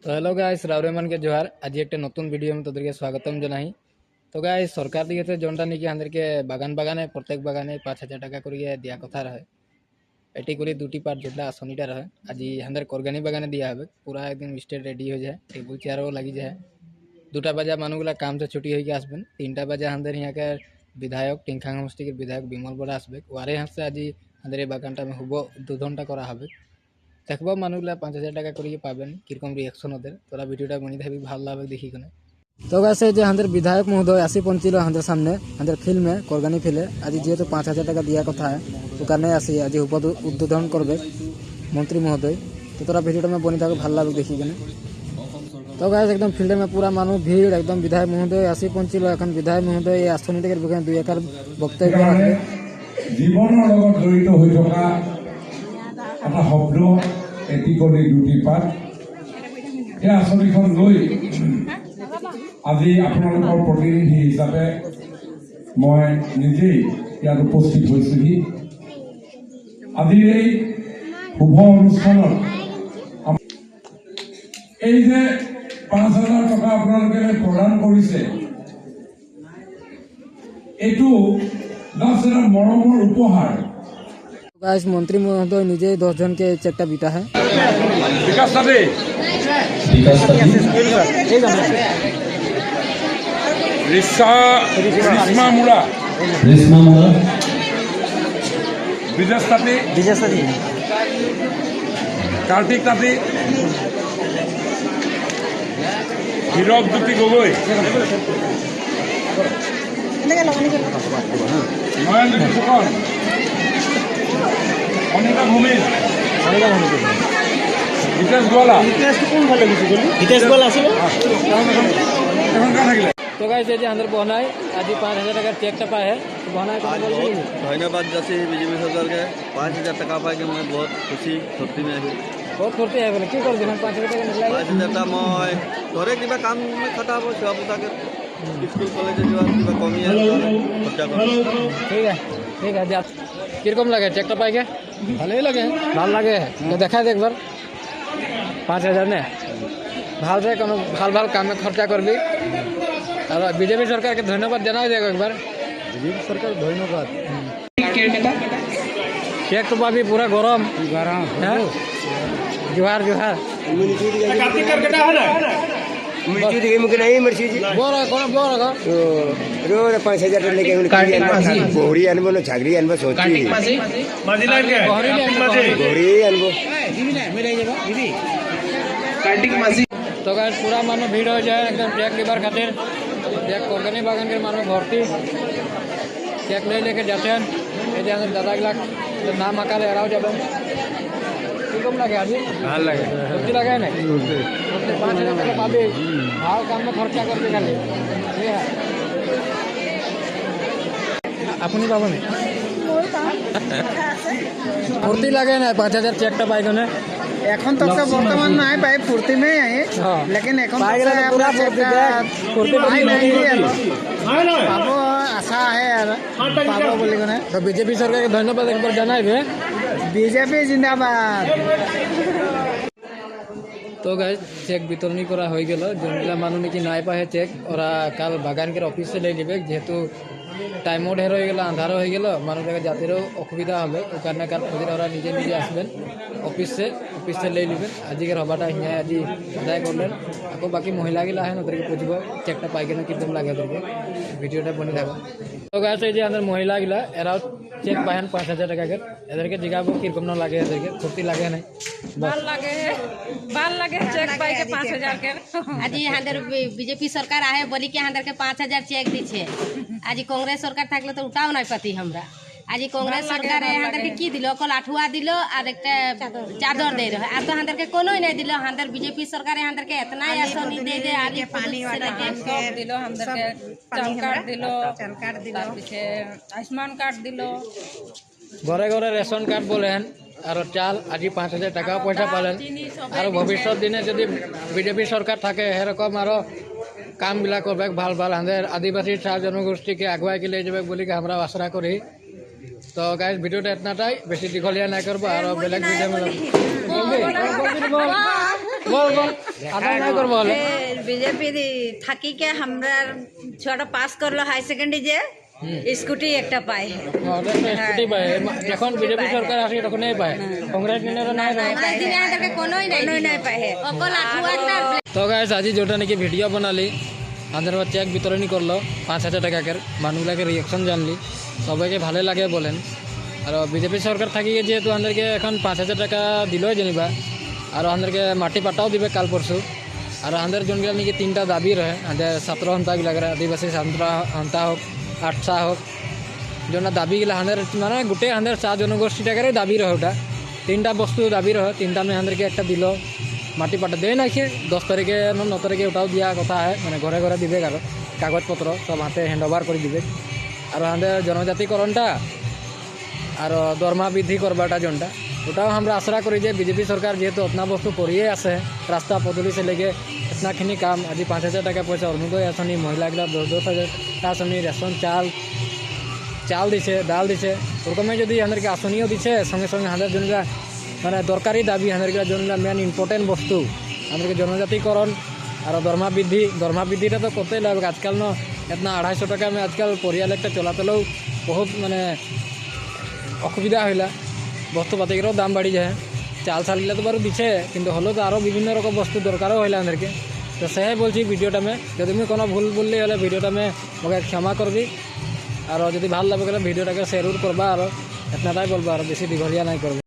तो hello guys राउरेमान के जोहार आज एक नतून भिडियो में तोदेरके स्वागतम जनाई। तो गाइस सरकार दिए जोनटा निकी हांदेरके बागान बागाने प्रत्येक बागाने 5,000 टाका करिए दिया कथा रहे एटी करी दुटी पार्ट जेटा शनिटा रहे आज हांदेर करगानी बागाने दिया है पूरा एकदम स्टेट रेडी हो जाए टेबुल चेयारो लगी जाए 2टा बजा मानुगुला काम से छुट्टी होके आसबेन 3टा बजा हांदेर यहाँ के विधायक टिंखांग समष्टि के विधायक विमल बड़ा आसबे वारे हाथ से आज हांदेर बागानटा में हुब उद्बोधनटा करा हबे देखबो मानुगुला 5,000 टाका करिए पाबेन किरकम रिएक्शन ओদের তোরা ভিডিওটা বনি থাকবি ভালো লাগবে দেখি কোনে। तो वैसे जो हांदेर विधायक महोदय आसी पहुंचल हांदेर सामने हांदेर फिल्ड में करगानी फिले आज जेहेतु 5,000 टाका दिया कथा है ओखाने आसी आज उद्बोधन करबे मंत्री महोदय तो तोरा भिडियोटा में बनी थाकबे भालो लागबे देखि कोने। तो गाइस एकदम फिल्ड में पूरा मानुष भीड़ एकदम विधायक महोदय आसी पहुंचल एखन विधायक महोदय এই আশ্রমিকের বিষয়ে দুই একার বক্তব্য রাখবে জীবনৰ লগত জড়িত হৈ থকা এটা শব্দ এটি কৰি দুটি পাত এই আঁচনিখন লৈ আজি আপোনালোকৰ প্ৰতিনিধি হিচাপে মই নিজেই ইয়াত উপস্থিত হৈছোহি। আজিৰ এই শুভ অনুষ্ঠানত এই যে 5,000 টকা আপোনালোকে প্ৰদান কৰিছে এইটো এটা মৰমৰ উপহাৰ। गाइस मंत्री महोदय निजे 10 जन के चेकटा बीता है विकास साथी रिश्मा मुड़ा विजय साथी कार्तिक साथी হিরক জ্যোতি গগৈ নয়নজ্যোতি ফুকন অনিতা ভূমির হিতেশ গোয়ালা হিতেশ গোয়ালা আছিল এখন কার থাকিলে। तो गाइस ये अंदर बहनाई आज 5,000 टाका चेकटा पाए है बहनाई धन्यवाद जासी बीजेपी सरकार के 5,000 टाका पाए के मैं बहुत खुशी फुर्ती में आही बहुत फुर्ती है बोले की कर दिन 5,000 टाका निकला 5,000 टाका मैं घरे किबा काम में खटाब सेवा पुता के स्कूल कॉलेज जो किबा कमी है खर्चा कर ठीक है जा किरकम लगे चेकटा पाए के ভালো লাগে ভাল লাগে দেখা দেখ একবার 5,000 ने ভাল রে কোনো ভাল কামে খরচা করবি আর বিজেপি সরকারকে ধন্যবাদ জানাই দেখ একবার বিজেপি সরকার ধন্যবাদ চেক তো পাবি পুরা গরম হ্যাঁ जोहार कार्तिक करकेटा है ना मिर्ची दिखे मुझे नहीं मिर्ची जी बोरा कौन बोरा रो 5,000 लेके घोड़ी अनबो न झागरी अनबो सोची माजी लाइन के घोड़ी अनबो कार्तिक माजी तो गाइस पूरा मानो भीड़ हो जाए एकदम चेक लेबर खातिर चेक करगानी बागान के मानो भर्ती चेक ले लेके जाते हैं ये अंदर दादा गिला नाम आकाले एराव जाबे किरकम लगे आज ভাল লাগে সত্যি লাগে না 5,000 টাকা পাবে ভালো কাম में खर्चा करके खाली ये है আপনি পাবেন फुर्ती लगे ना 5,000 चेकटा पाई गने এখন तक तो वर्तमान में आए पाए फुर्ती में आए लेकिन এখন पूरा फुर्ती नहीं पाबो आशा है यार पाबो बोली गने तो बीजेपी सरकार के धन्यवाद एक बार जनाइबे बीजेपी जिंदाबाद। तो गाइस चेक वितरणी करा हो गेल जोनगुला मानु नाकि नाई पाए चेक ओरा काल बागान के ऑफिस से ले लेबे जेहेतु टाइमो ढेर हो गेल अंधारो हो गेल मानु जाके जातिरो असुविधा হবে ওখানে কাল ফজর ওরা নিজে নিজে আসবেন অফিস से ले लेबेन आज के हबाटा हिया आज আদায় করলেন আকৌ বাকি মহিলা গিলা है ওদেরকে পুছবো চেকটা পাই কেন কিরকম লাগে ওদেরকে ভিডিওটা বনি থাকো। तो गाइस এই যে अंदर মহিলা গিলা এরাও চেক পাহেন 5,000 টাকা के এদেরকে জিগাবো কিরকম না লাগে এদেরকে ফুর্তি লাগে না बाल लगे चेक पाई के 5,000 के आज हांदर बीजेपी सरकार आए बोली कि हांदर के 5,000 चेक दी छे आज कांग्रेस सरकार थाकले तो उठाओ नहीं पाती हमरा आज कांग्रेस सरकार हांदर के की दिलो कल आठुआ दिलो और एक चादर दे रहे आ तो हांदर के कोनो ही नहीं दिलो हांदर बीजेपी सरकार हांदर के इतना आसानी दे दे आगे पानी वाला सब दिलो हांदर के चल कार्ड दिलो पीछे आयुष्मान कार्ड दिलो घरे घरे रेशन कार्ड बोलेन और चाल आज 5,000 टाका पैसा पालेन और भविष्य दिने यदि बीजेपी सरकार थाके एरकम और काम बिला करबे ভাল ভাল हांदेर आदिवासी जनगोष्ठी के आगुआई के ले जाबे बोली के हमरा आशा करी। तो गाइस भिडियोटा इतनाटाई बेसि दीघलिया ना करबो और बेलेग भिडियो में বল বল আদায় নাই করবো হলে বিজেপি থাকিকে আমরা ছুয়াটা পাস করলো হাই সেকেন্ডারি যে স্কুটি একটা পায় স্কুটি পায় যখন বিজেপি সরকার আসে তখনই পায় কংগ্রেস দিনের নাই নাই পায় অকল আঠুয়াটা তো গাইস আজি যেটা নাকি ভিডিও বানালি আমাদের চেক বিতরণী করলো 5,000 টাকাকের মানুষগুলাকে রিয়েকশন জানলি সবাইকে ভালো লাগে বলেন আর বিজেপি সরকার থাকি যেহেতু আমাদেরকে এখন 5,000 টাকা দিলই জানিবা আর আমাদেরকে মাটি পাটাও দিবে কাল পরশু আর আমাদের জনগুলো নাকি 3টা দাবি রহে আমাদের ছাত্র সন্থাগুলাকের আদিবাসী ছাত্র সন্থা হোক আটসা হোক যেটা দাবিগুলা আমাদের মানে গোটেই আমাদের চা জনগোষ্ঠীটাকে দাবি রহে ওটা 3টা বস্তু দাবি রহে 3টা আমি আমাদেরকে একটা দিল মাটি পাটা দেয় নাকি 10 তারিখে 9 তারিখে ওটাও দিয়া কথা হয় মানে ঘরে ঘরে দিবে কারো কাগজপত্র সব হাতে হ্যান্ড ওভার করে দিবে আর আমাদের জনজাতিকরণটা আর দরমা বৃদ্ধি করবাটা যেটা ওটাও আমরা আশা করি যে বিজেপি সরকার যেহেতু অতনা বস্তু করিয়ে আছে রাস্তা পদূলি সে লেগে এতনাখিনি কাম আজি 5,000 টাকা পয়সা অরুণোদয় আঁচনি মহিলাগুলা 10,000 টাকা আঁচনি রেশন চাল দিছে ডাল দিছে ওরকমই যদি আমাদেরকে আঁচনিও দিছে সঙ্গে সঙ্গে আমাদের জনগুলা মানে দরকারি দাবি আমাদেরকে জনগুলা মেন ইম্পর্টেন্ট বস্তু আমাদেরকে জনজাতিকরণ আর দরমা বৃদ্ধিটা তো করতেই লাগবে আজকাল এতনা 250 টাকা আমি আজকাল পরিয়াল একটা চলাচলেও বহুত মানে অসুবিধা হইলা বস্তুপাতিরও দাম বাড়ি যায় চালগুলো তো বারো দিছে কিন্তু হলেও তো আরও বিভিন্ন রকম বস্তু দরকারও হইলা আমাদেরকে তো সেহে বলছি ভিডিওটা মে যদি আমি কোনো ভুল বললি হলে ভিডিওটা মে আমাকে ক্ষমা করবি আর যদি ভাল লাগে ভিডিওটাকে শেয়ার করবা আর এতনাটাই বলবা আর বেশি দীঘলিয়া নাই করবে